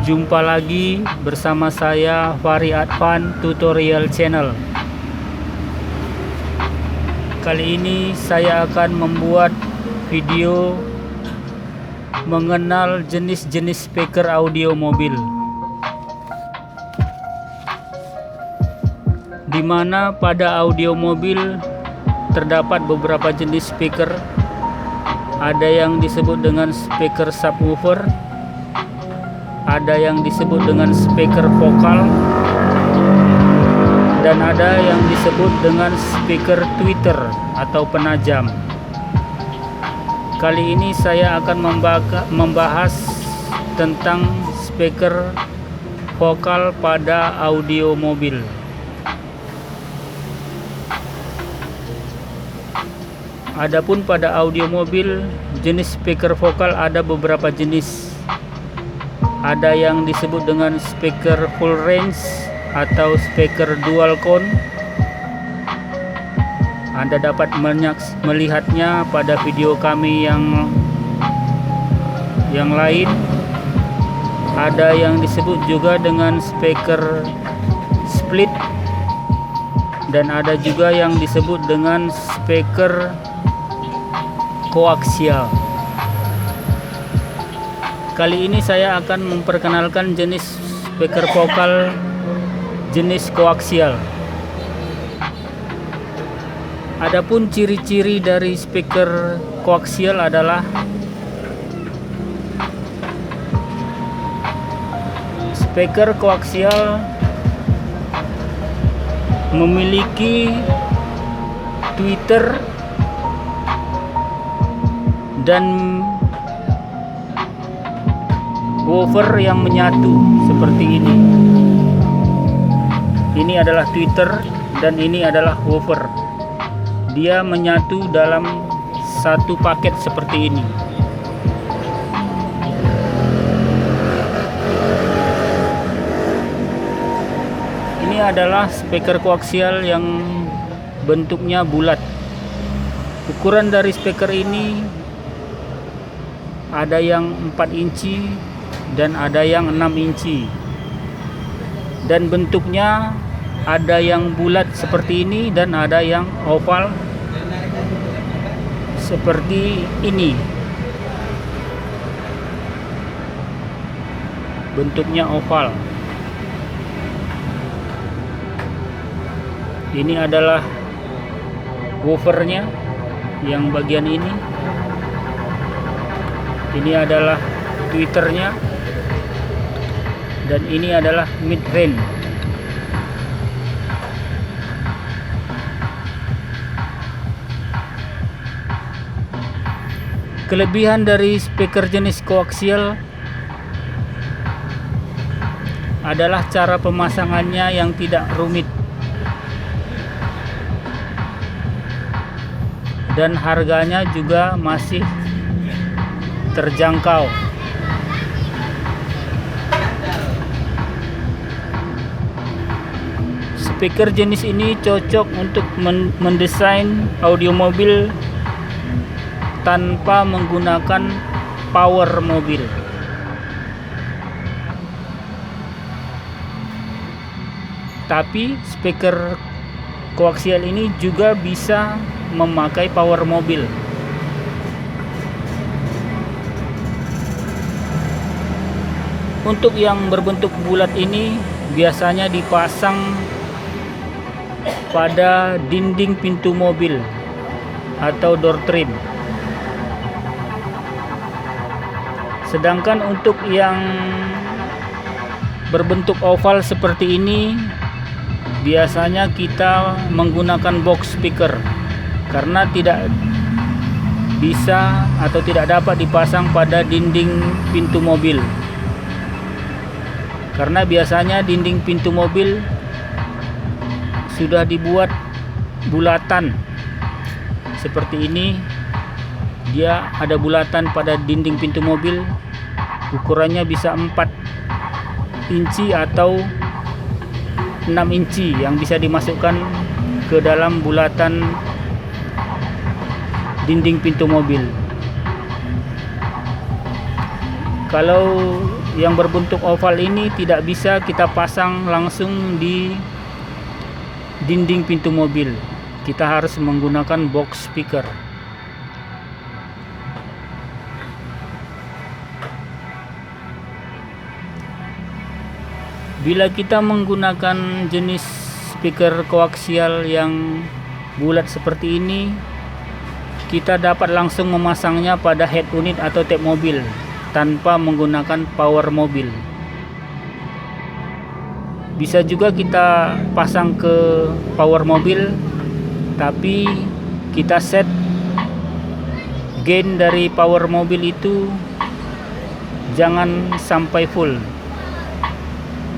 Jumpa lagi bersama saya Fahri Advan Tutorial Channel. Kali ini saya akan membuat video mengenal jenis-jenis speaker audio mobil, di mana pada audio mobil terdapat beberapa jenis speaker. Ada yang disebut dengan speaker subwoofer, ada yang disebut dengan speaker vokal, dan ada yang disebut dengan speaker tweeter atau penajam. Kali ini saya akan membahas tentang speaker vokal pada audio mobil. Adapun pada audio mobil, jenis speaker vokal ada beberapa jenis. Ada yang disebut dengan speaker full range atau speaker dual cone. Anda dapat melihatnya pada video kami yang lain. Ada yang disebut juga dengan speaker split, dan ada juga yang disebut dengan speaker koaksial. Kali ini saya akan memperkenalkan jenis speaker vokal jenis koaksial. Adapun ciri-ciri dari speaker koaksial adalah speaker koaksial memiliki tweeter dan woofer yang menyatu seperti ini. Ini adalah tweeter dan ini adalah woofer. Dia menyatu dalam satu paket seperti ini. Ini adalah speaker koaksial yang bentuknya bulat. Ukuran dari speaker ini ada yang 4 inci dan ada yang 6 inci, dan bentuknya ada yang bulat seperti ini dan ada yang oval seperti ini. Bentuknya oval. Ini adalah woofernya yang bagian ini. Ini adalah tweeternya, dan ini adalah mid range. Kelebihan dari speaker jenis koaksial adalah cara pemasangannya yang tidak rumit dan harganya juga masih terjangkau. Speaker jenis ini cocok untuk mendesain audio mobil tanpa menggunakan power mobil. Tapi speaker koaksial ini juga bisa memakai power mobil. Untuk yang berbentuk bulat ini biasanya dipasang pada dinding pintu mobil atau door trim. Sedangkan untuk yang berbentuk oval seperti ini biasanya kita menggunakan box speaker, karena tidak bisa atau tidak dapat dipasang pada dinding pintu mobil. Karena biasanya dinding pintu mobil sudah dibuat bulatan seperti ini. Dia ada bulatan pada dinding pintu mobil, ukurannya bisa 4 inci atau 6 inci yang bisa dimasukkan ke dalam bulatan dinding pintu mobil. Kalau yang berbentuk oval ini tidak bisa kita pasang langsung di dinding pintu mobil. Kita harus menggunakan box speaker. Bila kita menggunakan jenis speaker koaksial yang bulat seperti ini, kita dapat langsung memasangnya pada head unit atau tab mobil tanpa menggunakan power mobil. Bisa juga kita pasang ke power mobil, tapi kita set gain dari power mobil itu jangan sampai full.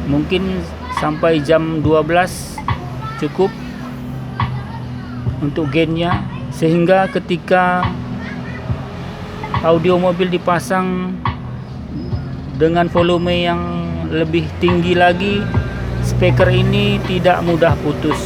Mungkin sampai jam 12 cukup untuk gainnya, sehingga ketika audio mobil dipasang dengan volume yang lebih tinggi lagi, speaker ini tidak mudah putus.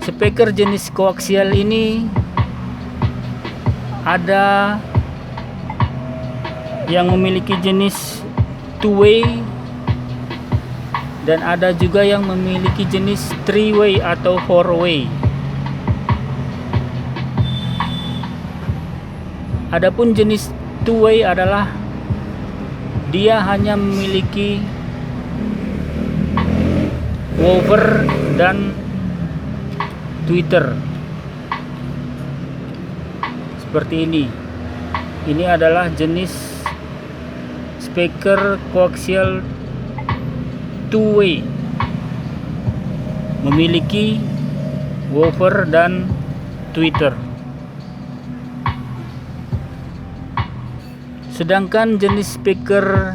Speaker jenis koaksial ini ada yang memiliki jenis two-way dan ada juga yang memiliki jenis three-way atau four-way. Adapun jenis two-way adalah dia hanya memiliki woofer dan tweeter seperti ini. Ini adalah jenis speaker koaksial two-way, memiliki woofer dan tweeter. Sedangkan jenis speaker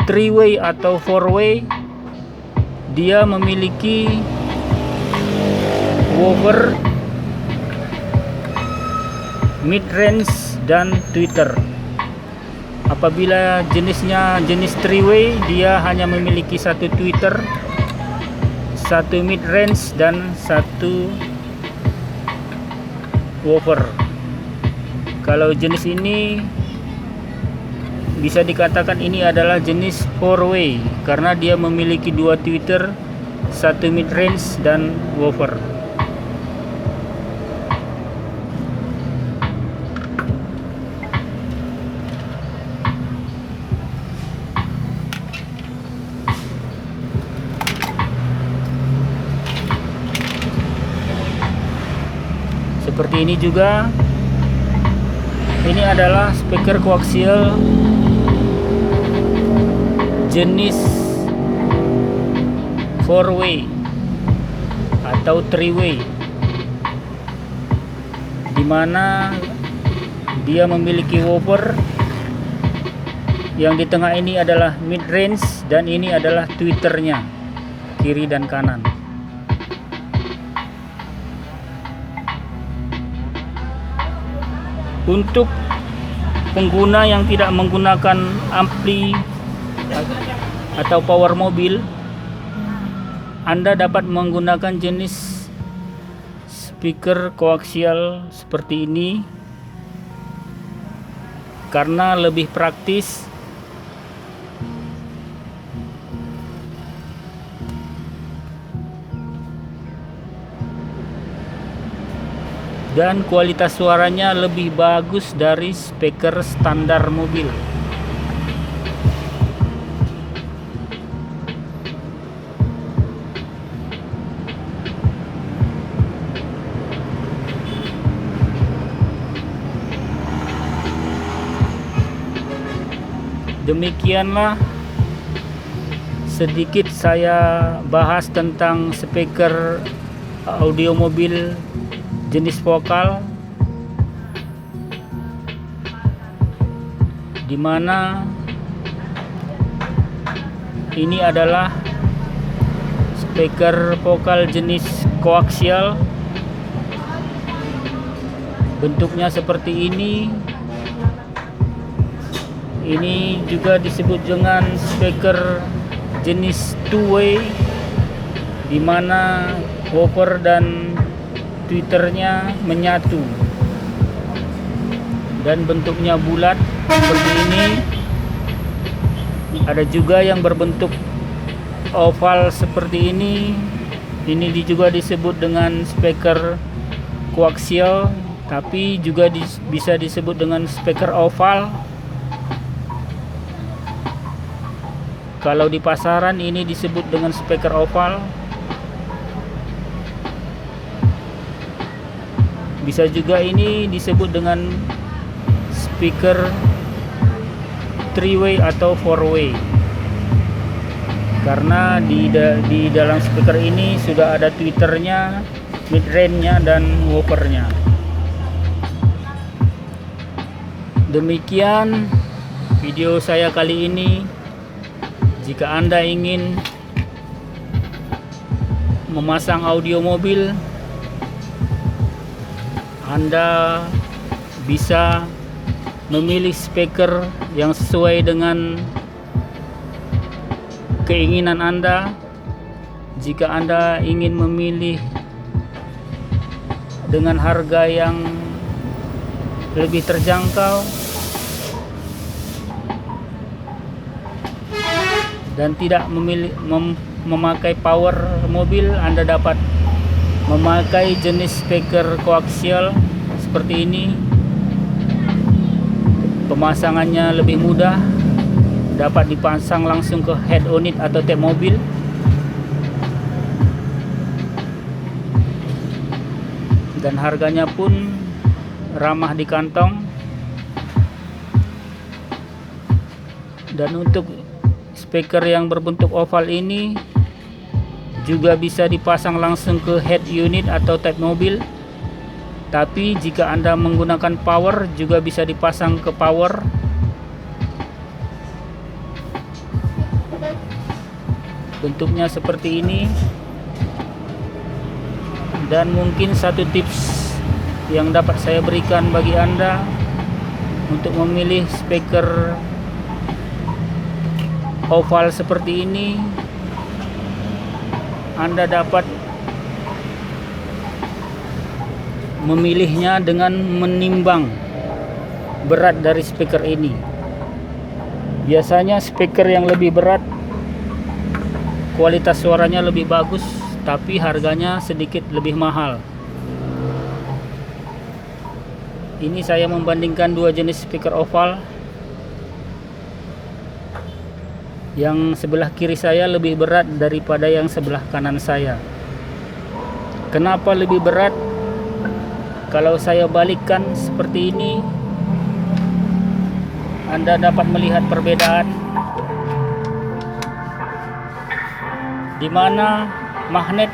three-way atau four-way, dia memiliki woofer, mid range dan tweeter. Apabila jenisnya jenis three-way, dia hanya memiliki satu tweeter, satu mid range dan satu woofer. Kalau jenis ini bisa dikatakan ini adalah jenis four-way karena dia memiliki dua tweeter, satu mid range dan woofer. Seperti ini juga, ini adalah speaker koaksial jenis four-way atau three-way, dimana dia memiliki woofer. Yang di tengah ini adalah mid range dan ini adalah tweeternya, kiri dan kanan. Untuk pengguna yang tidak menggunakan ampli atau power mobil, Anda dapat menggunakan jenis speaker koaksial seperti ini karena lebih praktis dan kualitas suaranya lebih bagus dari speaker standar mobil. Demikianlah sedikit saya bahas tentang speaker audio mobil jenis vokal, dimana ini adalah speaker vokal jenis koaksial. Bentuknya seperti ini. Ini juga disebut dengan speaker jenis two-way, dimana woofer dan tweeternya menyatu. dan bentuknya bulat seperti ini. Ada juga yang berbentuk oval seperti ini. Ini juga disebut dengan speaker koaksial, tapi juga bisa disebut dengan speaker oval. Kalau di pasaran ini disebut dengan speaker oval. Bisa juga ini disebut dengan speaker 3-way atau 4-way, karena di dalam speaker ini sudah ada tweeternya, mid-range-nya, dan woofernya. Demikian video saya kali ini. Jika Anda ingin memasang audio mobil, Anda bisa memilih speaker yang sesuai dengan keinginan Anda. Jika Anda ingin memilih dengan harga yang lebih terjangkau dan tidak memakai power mobil, Anda dapat memakai jenis speaker koaksial seperti ini. Pemasangannya lebih mudah, dapat dipasang langsung ke head unit atau tab mobil. Dan harganya pun ramah di kantong. Dan untuk speaker yang berbentuk oval ini juga bisa dipasang langsung ke head unit atau tab mobil. Tapi jika Anda menggunakan power, juga bisa dipasang ke power. Bentuknya seperti ini. Dan mungkin satu tips yang dapat saya berikan bagi Anda untuk memilih speaker oval seperti ini, Anda dapat memilihnya dengan menimbang berat dari speaker ini. Biasanya speaker yang lebih berat kualitas suaranya lebih bagus, tapi harganya sedikit lebih mahal. Ini saya membandingkan dua jenis speaker oval. Yang sebelah kiri saya lebih berat daripada yang sebelah kanan saya. Kenapa lebih berat? Kalau saya balikkan seperti ini, Anda dapat melihat perbedaan, di mana magnet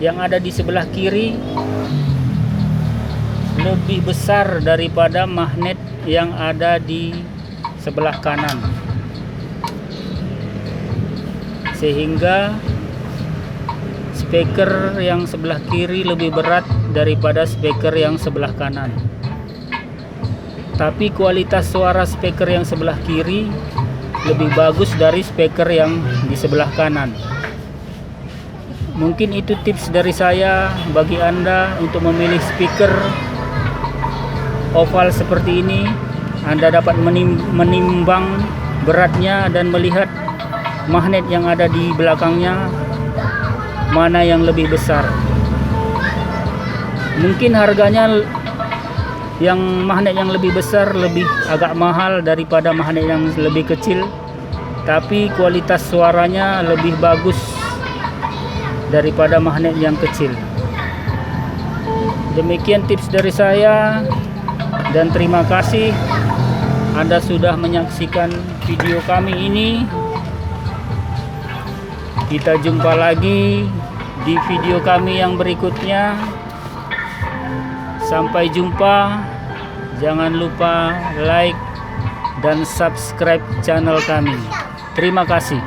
yang ada di sebelah kiri lebih besar daripada magnet yang ada di sebelah kanan, sehingga speaker yang sebelah kiri lebih berat daripada speaker yang sebelah kanan. Tapi kualitas suara speaker yang sebelah kiri lebih bagus dari speaker yang di sebelah kanan. Mungkin itu tips dari saya bagi Anda untuk memilih speaker oval seperti ini. Anda dapat menimbang beratnya dan melihat magnet yang ada di belakangnya mana yang lebih besar. Mungkin harganya yang magnet yang lebih besar lebih agak mahal daripada magnet yang lebih kecil, tapi kualitas suaranya lebih bagus daripada magnet yang kecil. Demikian tips dari saya, dan terima kasih Anda sudah menyaksikan video kami ini. Kita jumpa lagi di video kami yang berikutnya. Sampai jumpa. Jangan lupa like dan subscribe channel kami. Terima kasih.